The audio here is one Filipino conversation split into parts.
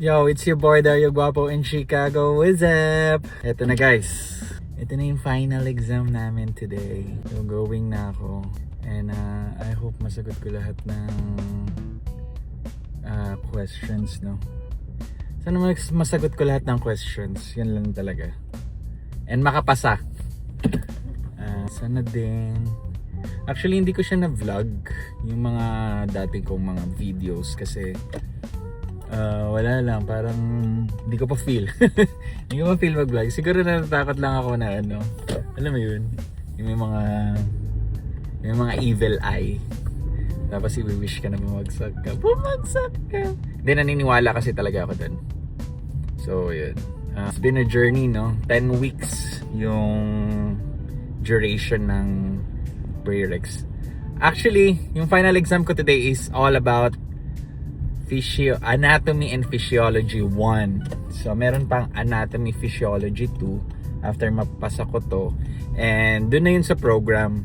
Yo, it's your boy Dario Guapo in Chicago. What's up? Ito na guys. Ito na yung final exam namin today. So going na ako. And I hope masagot ko lahat ng questions, no? Sana masagot ko lahat ng questions. Yan lang talaga. And makapasa. Sana din. Actually, hindi ko siya na-vlog. Yung mga dati kong mga videos kasi wala lang, parang hindi ko pa feel. Hindi ko pa feel mag-vlog. Siguro natatakot lang ako na alam mo yun, yung may mga evil eye. Tapos i-wish ka na bumagsak ka. Hindi, naniniwala kasi talaga ako dun. So yun, it's been a journey, no? 10 weeks yung duration ng prereqs. Actually, yung final exam ko today is all about Anatomy and Physiology 1. So meron pang Anatomy Physiology 2 after mapasa ko to. And doon na yun sa program.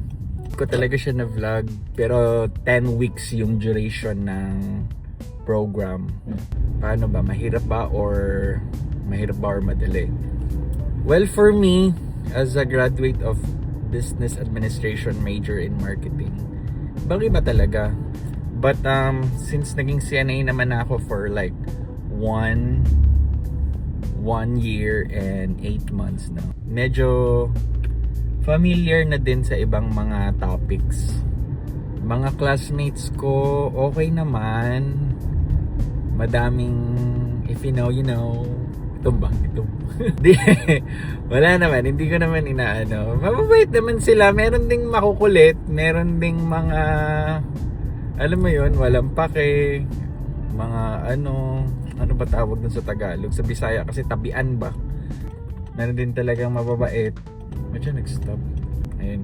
Ko talaga siya na vlog, pero 10 weeks yung duration ng program. Paano ba? Mahirap ba or madali? Well, for me, as a graduate of Business Administration major in marketing, bagay ba talaga? But since naging CNA naman ako for like 1 year and 8 months na, medyo familiar na din sa ibang mga topics. Mga classmates ko okay naman, madaming if you know you know. Ito ba? Wala naman, hindi ko naman inaano. Mababait naman sila, meron ding makukulit, meron ding mga alam mo yun, walang pake, mga ano ba tawag dun sa Tagalog? Sa Bisaya kasi tabian ba? Meron din talagang mababait. Medyo nag-stop. Ayun.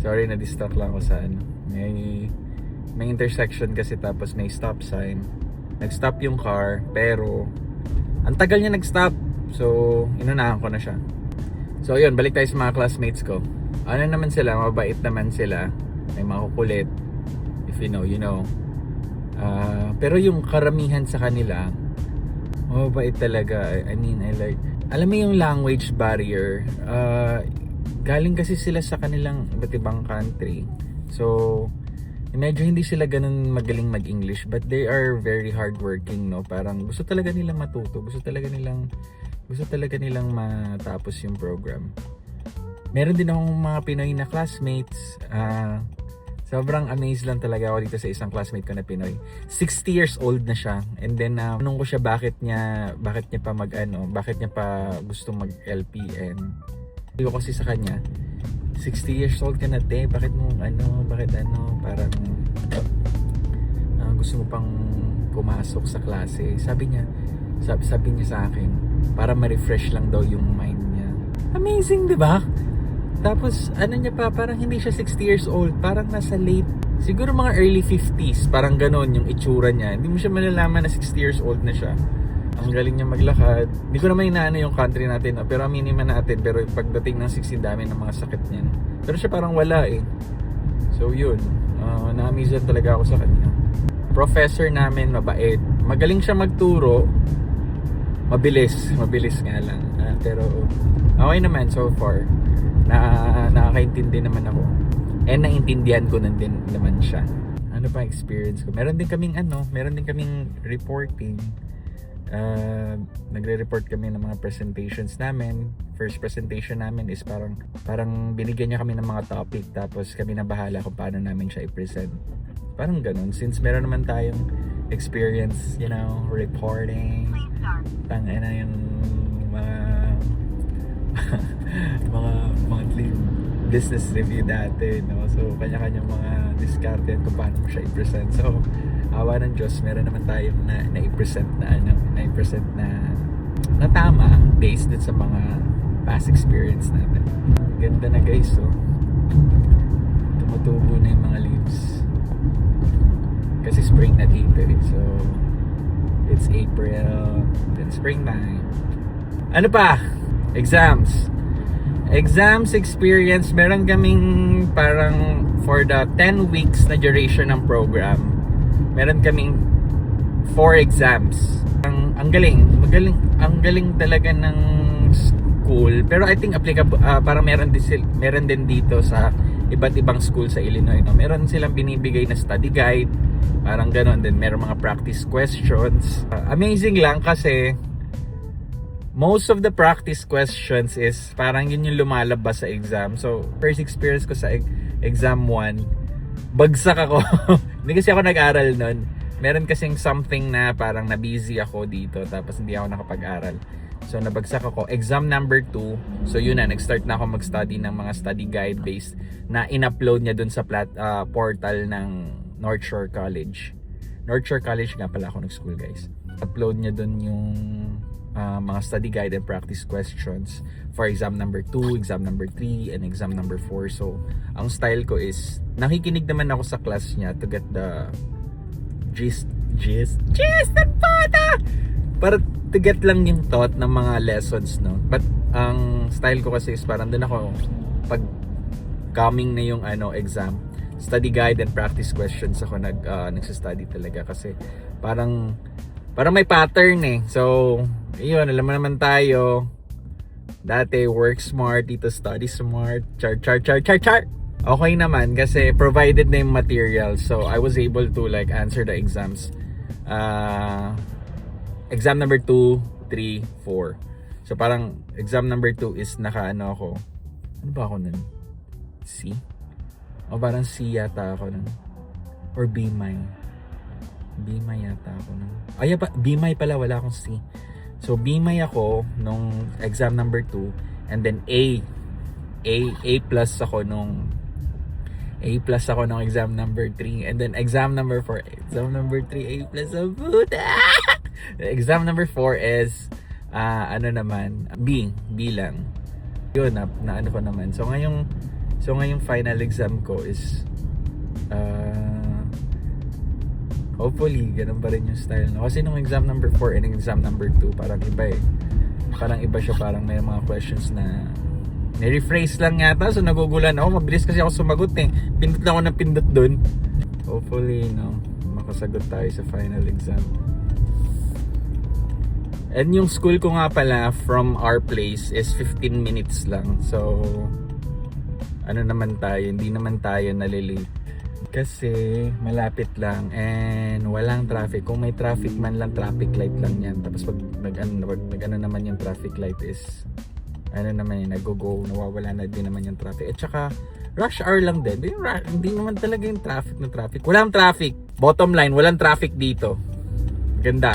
Sorry, na-distract lang ako sa may intersection kasi tapos may stop sign. Nag-stop yung car, pero ang tagal niya nag-stop. So, inunahan ko na siya. So, yun, balik tayo sa mga classmates ko. Ano naman sila, mabait naman sila. May makukulit. If you know, you know. Pero yung karamihan sa kanila, mabait talaga. I mean, I like, alam mo yung language barrier, galing kasi sila sa kanilang iba't ibang country. So, medyo hindi sila ganun magaling mag-English, but they are very hardworking, no? Parang gusto talaga nilang matuto, gusto talaga nilang matapos yung program. Meron din akong mga Pinoy na classmates. Sobrang amazed lang talaga ako dito sa isang classmate ko na Pinoy. 60 years old na siya. And then tanong ko siya bakit niya pa gusto mag-LPN. Sabi ko kasi sa kanya, 60 years old ka na, te, bakit parang gusto mo pang pumasok sa klase. Sabi niya sa akin, para ma-refresh lang daw yung mind niya. Amazing, di ba? Tapos, niya pa, parang hindi siya 60 years old. Parang nasa late, siguro mga early 50s. Parang ganon yung itsura niya. Hindi mo siya malalaman na 60 years old na siya. Ang galing niya maglakad. Hindi ko naman inaano yung country natin, no? Pero aminin man natin. Pero pagdating ng 60, dami ng mga sakit niyan. Pero siya parang wala eh. So yun, na-amaze talaga ako sa kanya. Professor namin, mabait. Magaling siya magturo. Mabilis nga lang. Pero okay naman so far. Nakakaintindi naman ako. And naintindihan ko din naman siya. Ano pa experience ko? Meron din kaming reporting. Nagre-report kami ng mga presentations namin. First presentation namin is parang binigyan niya kami ng mga topic, tapos kami na bahala kung paano namin siya i-present. Parang ganun. Since meron naman tayong experience, reporting. Tangina yung mga monthly business review dati, no? So kanya-kanyang mga diskarte kung paano mo siya i-present. So awa ng Diyos, meron naman tayong na-i-present na tama based din sa mga past experience natin. Ganda na guys, so tumutubo na yung mga leaves kasi spring na dito eh. So it's April, then springtime. Ano pa? Exams experience, meron kaming parang for the 10 weeks na duration ng program, meron kaming 4 exams. Ang ang ang galing talaga ng school. Pero I think applicable, parang meron din dito sa iba't ibang school sa Illinois, no? Meron silang binibigay na study guide, parang gano'n din. Meron mga practice questions. Amazing lang kasi most of the practice questions is parang yun yung lumalabas sa exam. So first experience ko sa exam 1, bagsak ako. Hindi kasi ako nag-aral nun. Meron kasing something na parang na-busy ako dito, tapos hindi ako nakapag-aral. So nabagsak ako. Exam number 2. So yun na, nag-start na ako mag-study ng mga study guide based na in-upload niya dun sa portal ng North Shore College. North Shore College nga pala ako nag-school, guys. Upload niya dun yung mga study guide and practice questions for exam number 2, exam number 3, and exam number 4. So ang style ko is nakikinig naman ako sa class niya to get the gist ng bata! Para to get lang yung thought ng mga lessons, no? But ang style ko kasi is parang dun ako pag coming na yung exam, study guide and practice questions ako nagsa-study talaga kasi parang may pattern eh. So yun, alam mo naman tayo dati, work smart, dito study smart, char. Okay naman kasi provided na yung material, so I was able to like answer the exams. Exam number 2, 3, 4. So parang exam number 2 is ako. Ano ba ako nun? C? O parang C yata ako nun. Or B may. B may yata ako nun. Ay, B may pala, wala akong C. So B may ako nung exam number 2, and then A plus ako nung exam number 3, and then exam number 4, exam number 3, A plus ang puta. Exam number 4 is B lang. Yun na ano ko naman. So ngayong final exam ko is hopefully ganun pa rin yung style, no? Kasi nung exam number 4 and exam number 2 parang iba eh. Parang iba siya, parang may mga questions na ni-rephrase lang yata, so nagugulan ako. Mabilis kasi ako sumagot eh. Pindot lang ako ng pindot dun. Hopefully, no, makasagot tayo sa final exam. And yung school ko nga pala from our place is 15 minutes lang. So hindi naman tayo nalilate kasi malapit lang and walang traffic. Kung may traffic man lang, traffic light lang yan. Tapos pag nag-ano naman yung traffic light is nag-go, nawawala na din naman yung traffic. At saka rush hour lang din. Hindi naman talaga yung traffic. Walang traffic. Bottom line, walang traffic dito. Ganda.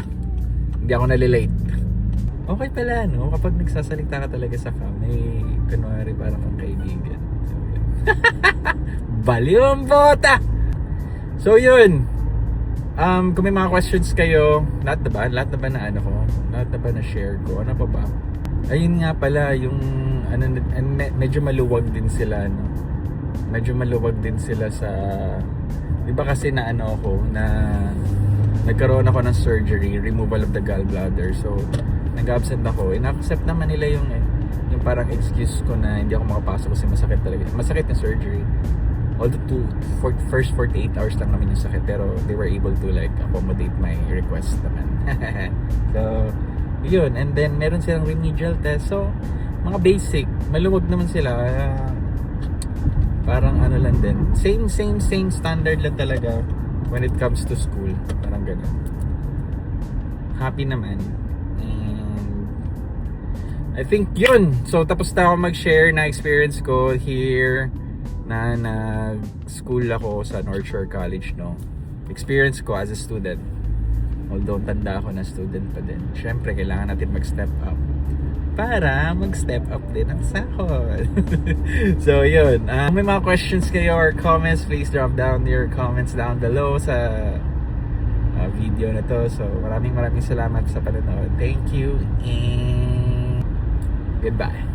Hindi ako nalilate. Okay pala, no? Kapag nagsasalita ka talaga sa may kunwari parang kang kaibigan. Baliw ang bota! So yun. Kung may mga questions kayo, lahat na ba na share ko? Ano pa ba? Ayun nga pala, yung medyo maluwag din sila, no? Medyo maluwag din sila sa, di ba kasi na nagkaroon ako ng surgery, removal of the gallbladder. So nag-absent ako. In-accept naman nila yung parang excuse ko na hindi ako makapasok kasi masakit talaga. Masakit yung surgery. Although first 48 hours lang naman yung sakit, pero they were able to like accommodate my request naman. So yun, and then meron silang remedial test. So mga basic, maluwag naman sila. Parang lang din. Same standard lang talaga when it comes to school. Parang ganun. Happy naman. I think yun. So tapos na ako mag-share na experience ko here na nag-school ako sa North Shore College, no. Experience ko as a student. Although tanda ako na student pa din. Syempre kailangan natin mag-step up para mag-step up din ang sahod. So yun. May mga questions kayo or comments, please drop down your comments down below sa video na to. So maraming salamat sa panonood. Thank you and goodbye.